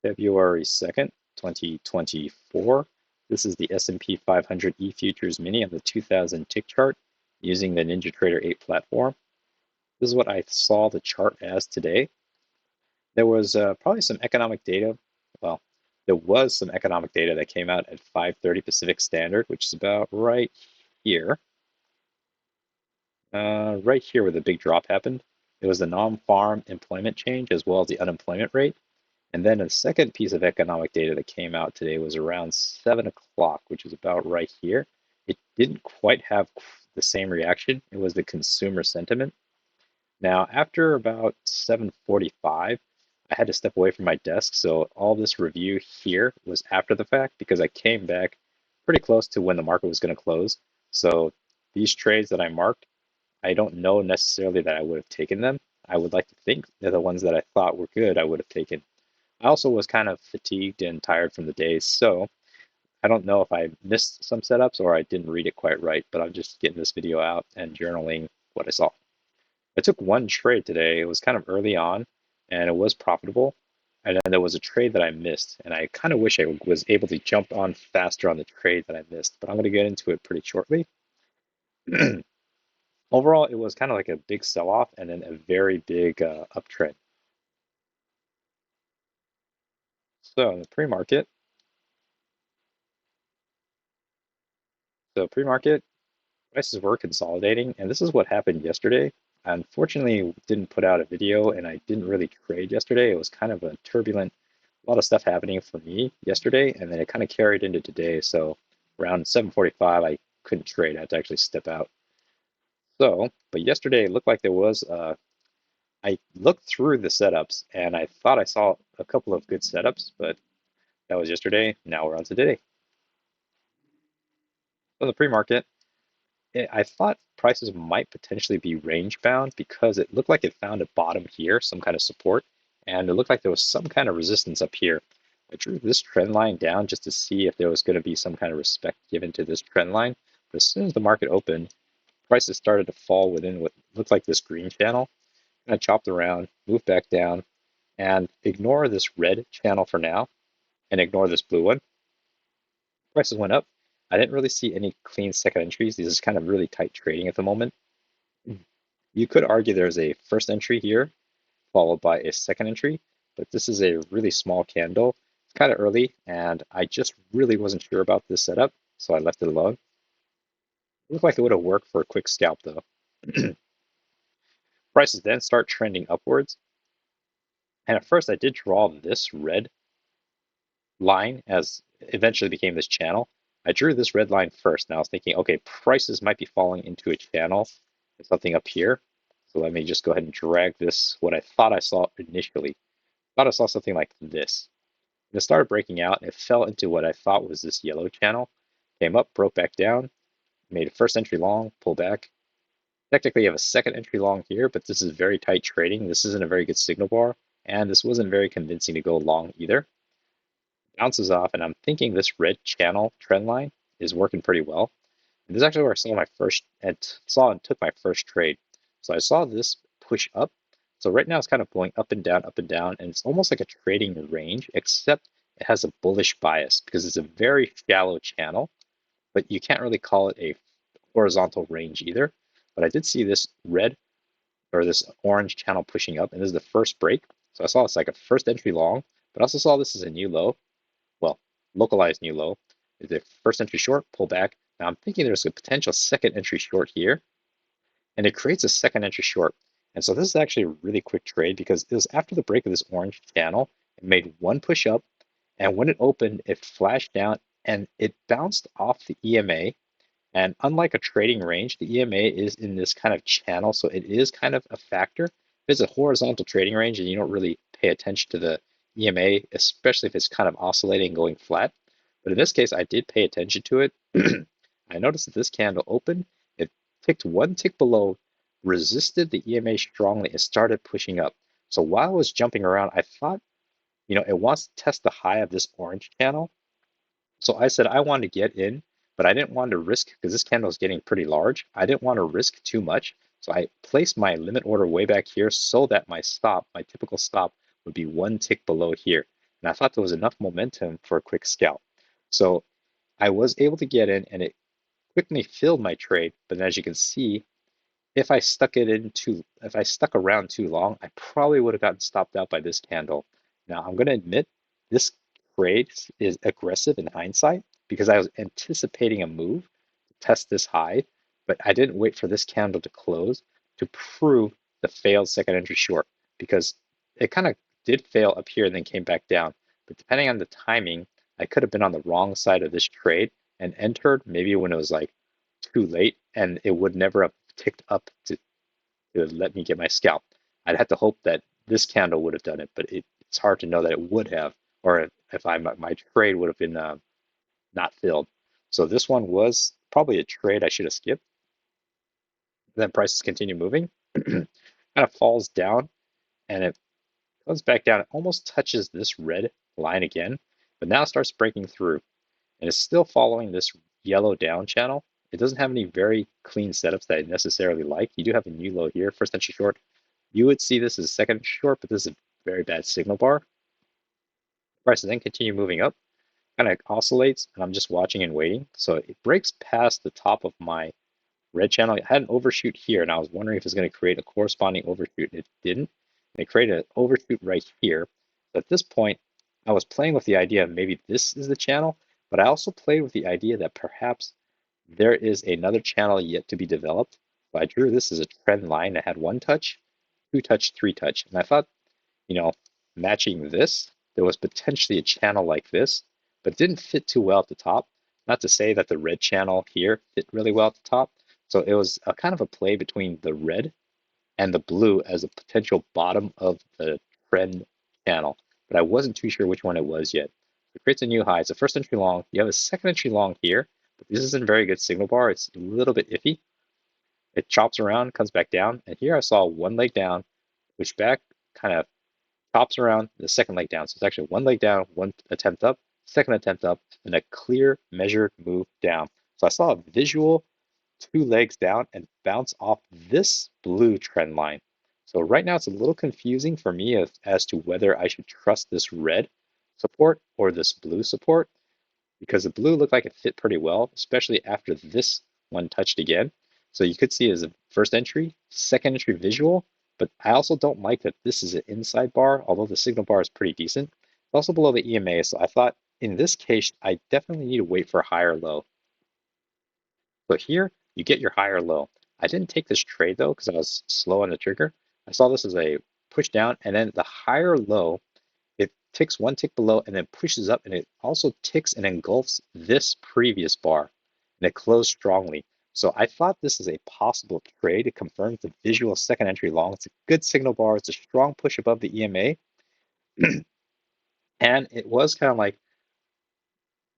February 2nd, 2024. This is the S&P 500 E-Futures Mini on the 2000 tick chart using the NinjaTrader 8 platform. This is what I saw the chart as today. There was probably some economic data. Well, there was some economic data that came out at 5:30 Pacific Standard, which is about right here. Right here where the big drop happened. It was the non-farm employment change as well as the unemployment rate. And then the second piece of economic data that came out today was around 7 o'clock, which is about right here. It didn't quite have the same reaction. It was the consumer sentiment. Now, after about 7:45, I had to step away from my desk. So all this review here was after the fact because I came back pretty close to when the market was going to close. So these trades that I marked, I don't know necessarily that I would have taken them. I would like to think that the ones that I thought were good, I would have taken. I also was kind of fatigued and tired from the day, so I don't know if I missed some setups or I didn't read it quite right, but I'm just getting this video out and journaling what I saw. I took one trade today. It was kind of early on, and it was profitable. And then there was a trade that I missed, and I kind of wish I was able to jump on faster on the trade that I missed, but I'm going to get into it pretty shortly. Overall, it was kind of like a big sell-off and then a very big uptrend. So in the pre-market, prices were consolidating, and this is what happened yesterday. I unfortunately didn't put out a video, and I didn't really trade yesterday. It was kind of a turbulent, a lot of stuff happening for me yesterday, and then it kind of carried into today. So around 7:45, I couldn't trade. I had to actually step out. So, but yesterday it looked like there was. I looked through the setups, and I thought I saw a couple of good setups, but that was yesterday. Now we're on to today. So the pre-market, I thought prices might potentially be range bound because it looked like it found a bottom here, some kind of support, and it looked like there was some kind of resistance up here. I drew this trend line down just to see if there was going to be some kind of respect given to this trend line. But as soon as the market opened, prices started to fall within what looked like this green channel. And I chopped around, moved back down, and ignore this red channel for now, and ignore this blue one. Prices went up. I didn't really see any clean second entries. This is kind of really tight trading at the moment. You could argue there's a first entry here, followed by a second entry, but this is a really small candle. It's kind of early, and I just really wasn't sure about this setup, so I left it alone. It looked like it would have worked for a quick scalp, though. Prices then start trending upwards, and at first I did draw this red line as eventually became this channel. I drew this red line first, and I was thinking, okay, prices might be falling into a channel, something up here. So let me just go ahead and drag this, what I thought I saw initially. I thought I saw something like this. And it started breaking out, and it fell into what I thought was this yellow channel. Came up, broke back down, made a first entry long, pull back. Technically, you have a second entry long here, but this is very tight trading. This isn't a very good signal bar, and this wasn't very convincing to go long either. Bounces off, and I'm thinking this red channel trend line is working pretty well. And this is actually where I saw my first and took my first trade. So I saw this push up. So right now it's kind of going up and down, and it's almost like a trading range, except it has a bullish bias because it's a very shallow channel, but you can't really call it a horizontal range either. But I did see this red or this orange channel pushing up, and this is the first break. So I saw it's like a first entry long, but I also saw this as a new low. Well, localized new low. The first entry short, pull back. Now I'm thinking there's a potential second entry short here, and it creates a second entry short. And so this is actually a really quick trade because it was after the break of this orange channel. It made one push up, and when it opened, it flashed down and it bounced off the EMA. And unlike a trading range, the EMA is in this kind of channel, so it is kind of a factor. If it's a horizontal trading range and you don't really pay attention to the EMA, especially if it's kind of oscillating and going flat. But in this case, I did pay attention to it. I noticed that this candle opened, it ticked one tick below, resisted the EMA strongly, and started pushing up. So while I was jumping around, I thought, it wants to test the high of this orange channel. So I said I wanted to get in, but I didn't want to risk, because this candle is getting pretty large. I didn't want to risk too much. So I placed my limit order way back here so that my typical stop would be one tick below here. and I thought there was enough momentum for a quick scalp. So I was able to get in, and it quickly filled my trade. But as you can see, if I stuck around too long, I probably would have gotten stopped out by this candle. Now I'm going to admit this trade is aggressive in hindsight because I was anticipating a move to test this high, but I didn't wait for this candle to close to prove the failed second entry short, because it kind of did fail up here and then came back down. But depending on the timing, I could have been on the wrong side of this trade and entered maybe when it was like too late, and it would never have ticked up to let me get my scalp. I'd have to hope that this candle would have done it, but it's hard to know that it would have, or if my trade would have been not filled. So this one was probably a trade I should have skipped. Then prices continue moving, kind of falls down, and it comes back down. It almost touches this red line again, but now starts breaking through, and it's still following this yellow down channel. It doesn't have any very clean setups that I necessarily like. You do have a new low here, first entry short. You would see this as a second entry short, but this is a very bad signal bar. Prices then continue moving up, kind of oscillates, and I'm just watching and waiting. So it breaks past the top of my red channel. It had an overshoot here, and I was wondering if it's going to create a corresponding overshoot. It didn't. It created an overshoot right here. So at this point, I was playing with the idea of maybe this is the channel, but I also played with the idea that perhaps there is another channel yet to be developed. So I drew this as a trend line that had one touch, two touch, three touch. And I thought, matching this, there was potentially a channel like this, but it didn't fit too well at the top. Not to say that the red channel here fit really well at the top. So it was a kind of a play between the red and the blue as a potential bottom of the trend channel, but I wasn't too sure which one it was yet. It creates a new high. It's a first entry long. You have a second entry long here, but this isn't a very good signal bar. It's a little bit iffy. It chops around, comes back down, and here I saw one leg down, which back kind of chops around the second leg down. So it's actually one leg down, one attempt up, second attempt up, and a clear measured move down. So I saw a visual two legs down and bounce off this blue trend line. So right now it's a little confusing for me as to whether I should trust this red support or this blue support, because the blue looked like it fit pretty well, especially after this one touched again. So you could see it as a first entry, second entry visual, but I also don't like that this is an inside bar, although the signal bar is pretty decent. It's also below the EMA, so I thought in this case, I definitely need to wait for a higher low. So here you get your higher low. I didn't take this trade though because I was slow on the trigger. I saw this as a push down, and then the higher low, it ticks one tick below and then pushes up, and it also ticks and engulfs this previous bar, and it closed strongly. So I thought this is a possible trade. It confirms the visual second entry long. It's a good signal bar. It's a strong push above the EMA. And it was kind of like,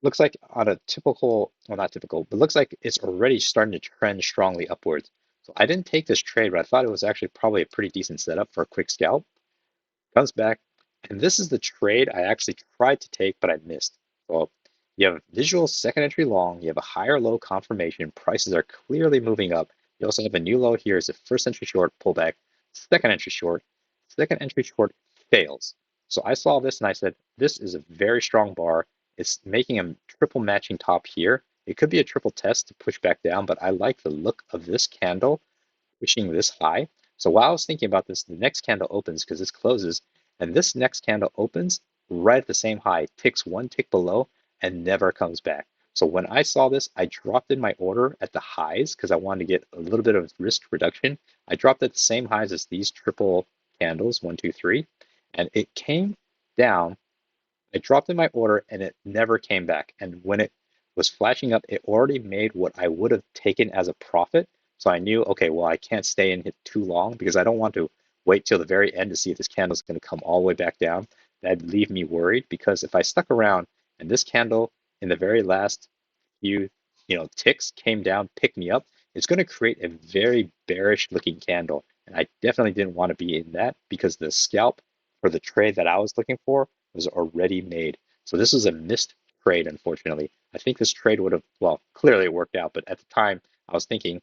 looks like on a typical, well, not typical, but looks like it's already starting to trend strongly upwards. So I didn't take this trade, but I thought it was actually probably a pretty decent setup for a quick scalp. Comes back, and this is the trade I actually tried to take, but I missed. So you have visual second entry long, you have a higher low confirmation, prices are clearly moving up. You also have a new low here as a first entry short pullback, second entry short fails. So I saw this and I said, this is a very strong bar. It's making a triple matching top here. It could be a triple test to push back down, but I like the look of this candle pushing this high. So while I was thinking about this, the next candle opens because this closes, and this next candle opens right at the same high, ticks one tick below, and never comes back. So when I saw this, I dropped in my order at the highs because I wanted to get a little bit of risk reduction. I dropped at the same highs as these triple candles, 1, 2, 3, and it came down. I dropped in my order and it never came back. And when it was flashing up, it already made what I would have taken as a profit. So I knew, okay, well, I can't stay in it too long because I don't want to wait till the very end to see if this candle is going to come all the way back down. That'd leave me worried, because if I stuck around and this candle in the very last few ticks came down, picked me up, it's going to create a very bearish looking candle. And I definitely didn't want to be in that because the scalp for the trade that I was looking for was already made. So this was a missed trade, unfortunately. I think this trade would have, well, clearly it worked out, but at the time I was thinking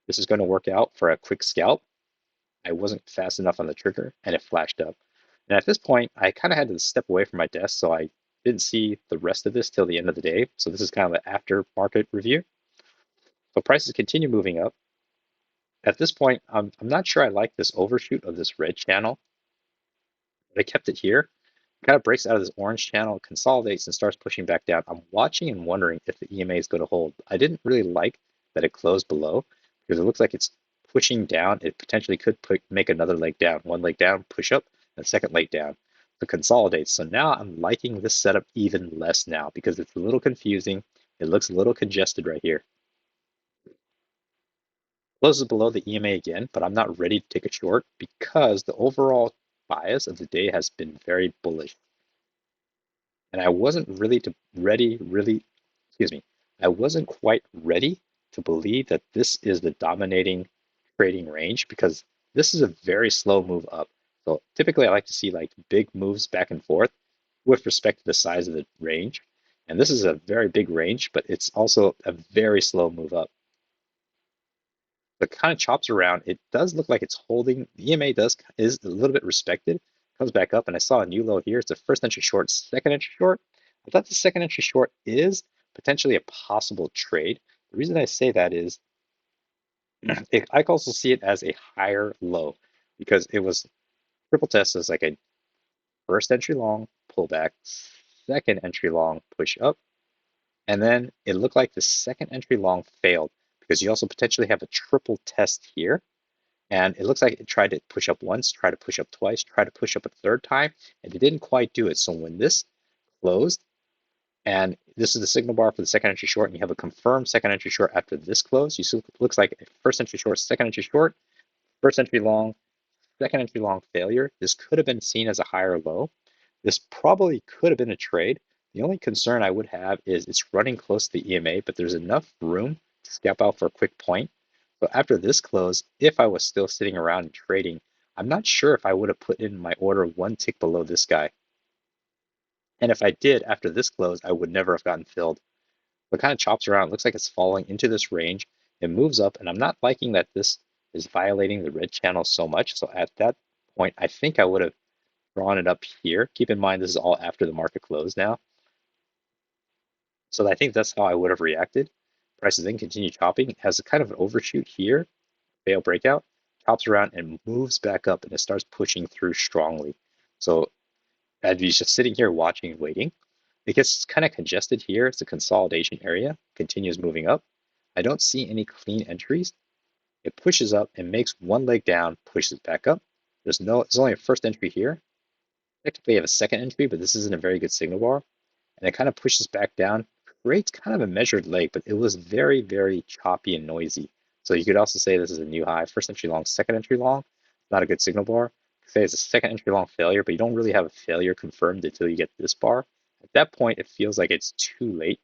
this is going to work out for a quick scalp. I wasn't fast enough on the trigger and it flashed up. And at this point, I kind of had to step away from my desk, so I didn't see the rest of this till the end of the day. So this is kind of an after market review. So prices continue moving up. At this point, I'm not sure I like this overshoot of this red channel, but I kept it here. It kind of breaks out of this orange channel, consolidates, and starts pushing back down. I'm watching and wondering if the EMA is going to hold. I didn't really like that it closed below because it looks like it's pushing down. It potentially could make another leg down. One leg down, push up, and second leg down. So consolidates. So now I'm liking this setup even less now because it's a little confusing. It looks a little congested right here. Closes below the EMA again, but I'm not ready to take a short because the overall bias of the day has been very bullish. And I wasn't excuse me, I wasn't quite ready to believe that this is the dominating trading range because this is a very slow move up. So typically I like to see like big moves back and forth with respect to the size of the range. And this is a very big range, but it's also a very slow move up. But kind of chops around. It does look like it's holding. The EMA is a little bit respected. Comes back up, and I saw a new low here. It's a first entry short, second entry short. I thought the second entry short is potentially a possible trade. The reason I say that is I can also see it as a higher low because it was triple test as like a first entry long pullback, second entry long push up, and then it looked like the second entry long failed because you also potentially have a triple test here. And it looks like it tried to push up once, tried to push up twice, tried to push up a third time, and it didn't quite do it. So when this closed, and this is the signal bar for the second entry short, and you have a confirmed second entry short after this close, you see it looks like first entry short, second entry short, first entry long, second entry long failure. This could have been seen as a higher low. This probably could have been a trade. The only concern I would have is it's running close to the EMA, but there's enough room to scalp out for a quick point. So after this close, if I was still sitting around and trading, I'm not sure if I would have put in my order one tick below this guy. And if I did after this close, I would never have gotten filled. It kind of chops around. It looks like it's falling into this range. It moves up, and I'm not liking that this is violating the red channel so much. So at that point, I think I would have drawn it up here. Keep in mind, this is all after the market close now. So I think that's how I would have reacted. Prices then continue chopping, has a kind of an overshoot here, fail breakout, chops around and moves back up and it starts pushing through strongly. So I'd be just sitting here watching and waiting. It gets kind of congested here. It's a consolidation area, continues moving up. I don't see any clean entries. It pushes up and makes one leg down, pushes back up. There's only a first entry here. Technically, I have a second entry, but this isn't a very good signal bar. And it kind of pushes back down, creates kind of a measured leg, but it was very, very choppy and noisy. So you could also say this is a new high, first entry long, second entry long, not a good signal bar. Say it's a second entry long failure, but you don't really have a failure confirmed until you get this bar. At that point, it feels like it's too late.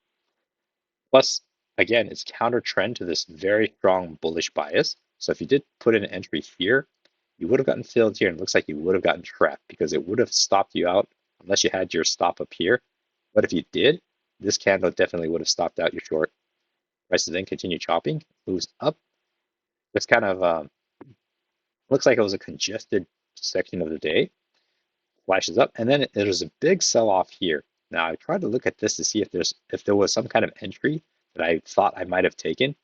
Plus, again, it's counter trend to this very strong bullish bias. So if you did put in an entry here, you would have gotten filled here, and it looks like you would have gotten trapped because it would have stopped you out unless you had your stop up here. But if you did, this candle definitely would have stopped out your short. Prices then continue chopping, moves up. It's kind of looks like it was a congested section of the day. Flashes up, and then there's a big sell-off here. Now I tried to look at this to see if there was some kind of entry that I thought I might have taken.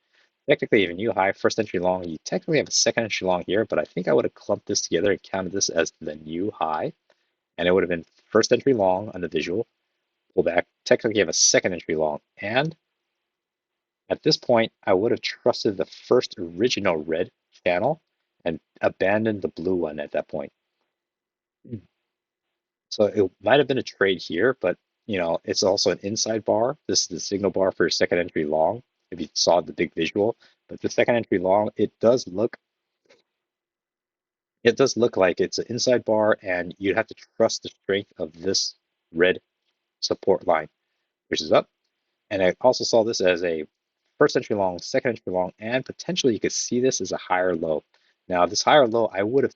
Technically, even new high, first entry long, you technically have a second entry long here, but I think I would have clumped this together and counted this as the new high, and it would have been first entry long on the visual, pull back. Technically, you have a second entry long, and at this point, I would have trusted the first original red channel and abandoned the blue one at that point. So it might have been a trade here, but it's also an inside bar. This is the signal bar for your second entry long. If you saw the big visual, but the second entry long, it does look like it's an inside bar, and you'd have to trust the strength of this red support line, which is up. And I also saw this as a first entry long, second entry long, and potentially you could see this as a higher low. Now, this higher low, I would have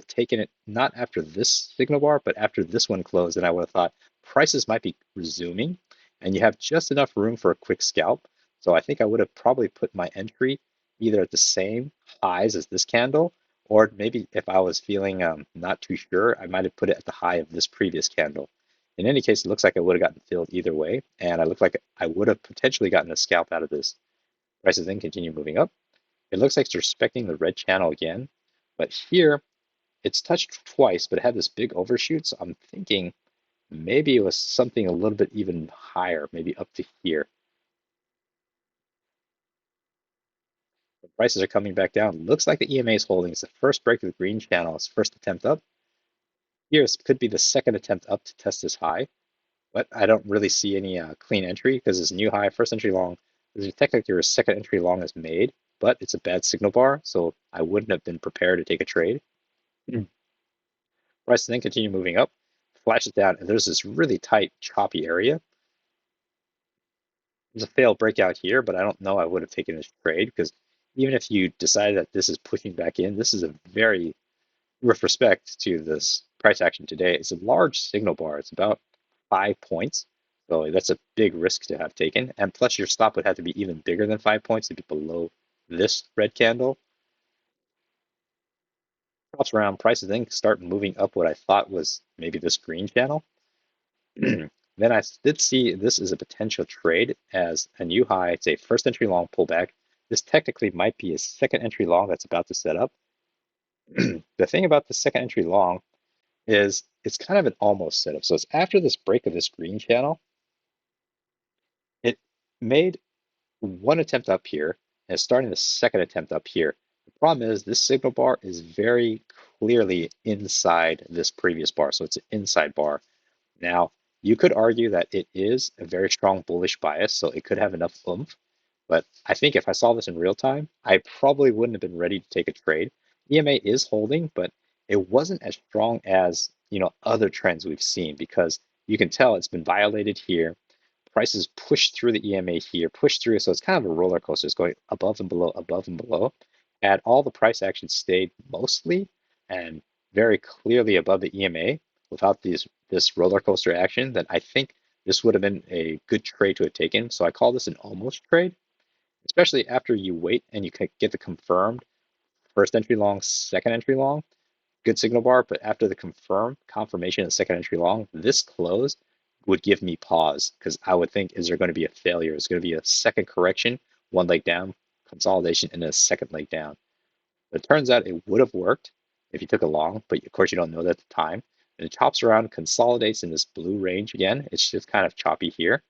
taken it not after this signal bar, but after this one closed, and I would have thought prices might be resuming, and you have just enough room for a quick scalp. So I think I would have probably put my entry either at the same highs as this candle, Or maybe if I was feeling not too sure, I might have put it at the high of this previous candle. In any case, it looks like I would have gotten filled either way, and I look like I would have potentially gotten a scalp out of this. Prices then continue moving up. It looks like it's respecting the red channel again, but here it's touched twice, but it had this big overshoot. So I'm thinking maybe it was something a little bit even higher, maybe up to here. The prices are coming back down. Looks like the EMA is holding. It's the first break of the green channel. It's first attempt up. Here could be the second attempt up to test this high, but I don't really see any clean entry because it's new high, first entry long. There's technically a second entry long is made, but it's a bad signal bar, so I wouldn't have been prepared to take a trade. Prices then continue moving up, flashes down, and there's this really tight, choppy area. There's a failed breakout here, but I don't know I would have taken this trade because even if you decided that this is pushing back in, this is a very, with respect to this price action today, it's a large signal bar. It's about 5 points. So that's a big risk to have taken. And plus your stop would have to be even bigger than 5 points to be below this red candle. Drops around, prices then start moving up what I thought was maybe this green channel. Then I did see this is a potential trade as a new high. It's a first entry long pullback. This technically might be a second entry long that's about to set up. The thing about the second entry long is it's kind of an almost setup. So it's after this break of this green channel. It made one attempt up here and it's starting the second attempt up here. The problem is this signal bar is very clearly inside this previous bar. So it's an inside bar. Now, you could argue that it is a very strong bullish bias, so it could have enough oomph. But I think if I saw this in real time, I probably wouldn't have been ready to take a trade. EMA is holding, but it wasn't as strong as other trends we've seen because you can tell it's been violated here. Prices pushed through the EMA here, pushed through, so it's kind of a roller coaster. It's going above and below, above and below. And all the price action stayed mostly and very clearly above the EMA without this roller coaster action, then I think this would have been a good trade to have taken. So I call this an almost trade, especially after you wait and you can get the confirmed first entry long, second entry long, good signal bar. But after the confirmation of second entry long, this close would give me pause because I would think, is there going to be a failure? Is going to be a second correction, one leg down, consolidation, and a second leg down. But it turns out it would have worked if you took a long, but of course you don't know that at the time. And it chops around, consolidates in this blue range again. It's just kind of choppy here.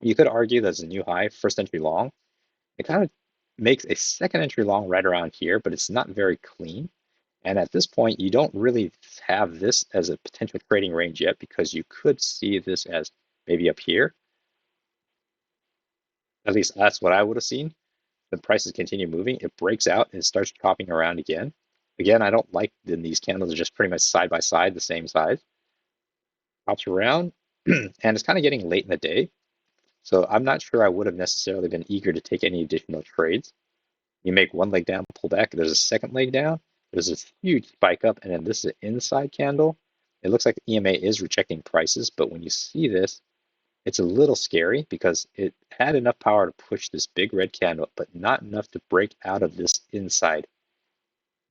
You could argue that's a new high, first entry long. It kind of makes a second entry long right around here, but it's not very clean. And at this point, you don't really have this as a potential trading range yet because you could see this as maybe up here. At least that's what I would have seen. The prices continue moving. It breaks out and it starts chopping around again. Again, I don't like then these candles are just pretty much side by side, the same size. Chops around, and it's kind of getting late in the day. So I'm not sure I would have necessarily been eager to take any additional trades. You make one leg down, pull back. There's a second leg down. There's this huge spike up, and then this is an inside candle. It looks like the EMA is rejecting prices, but when you see this, it's a little scary because it had enough power to push this big red candle, but not enough to break out of this inside,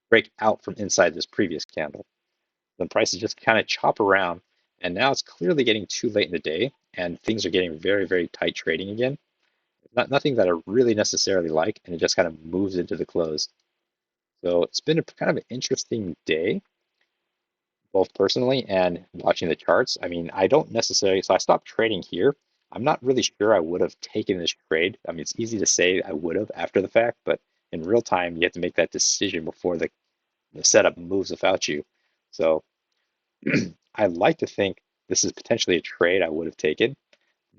break out from inside this previous candle. The prices just kind of chop around, and now it's clearly getting too late in the day, and things are getting very, very tight trading again. Nothing that I really necessarily like, and it just kind of moves into the close. So it's been a kind of an interesting day, both personally and watching the charts. I mean, I don't necessarily, so I stopped trading here. I'm not really sure I would have taken this trade. I mean, it's easy to say I would have after the fact, but in real time, you have to make that decision before the setup moves without you. So I like to think this is potentially a trade I would have taken.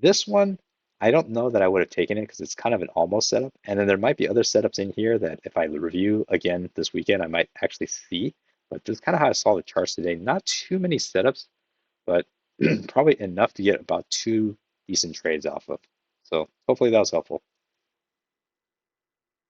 This one, I don't know that I would have taken it because it's kind of an almost setup. And then there might be other setups in here that if I review again this weekend, I might actually see. But this is kind of how I saw the charts today. Not too many setups, but probably enough to get about 2 decent trades off of. So hopefully that was helpful.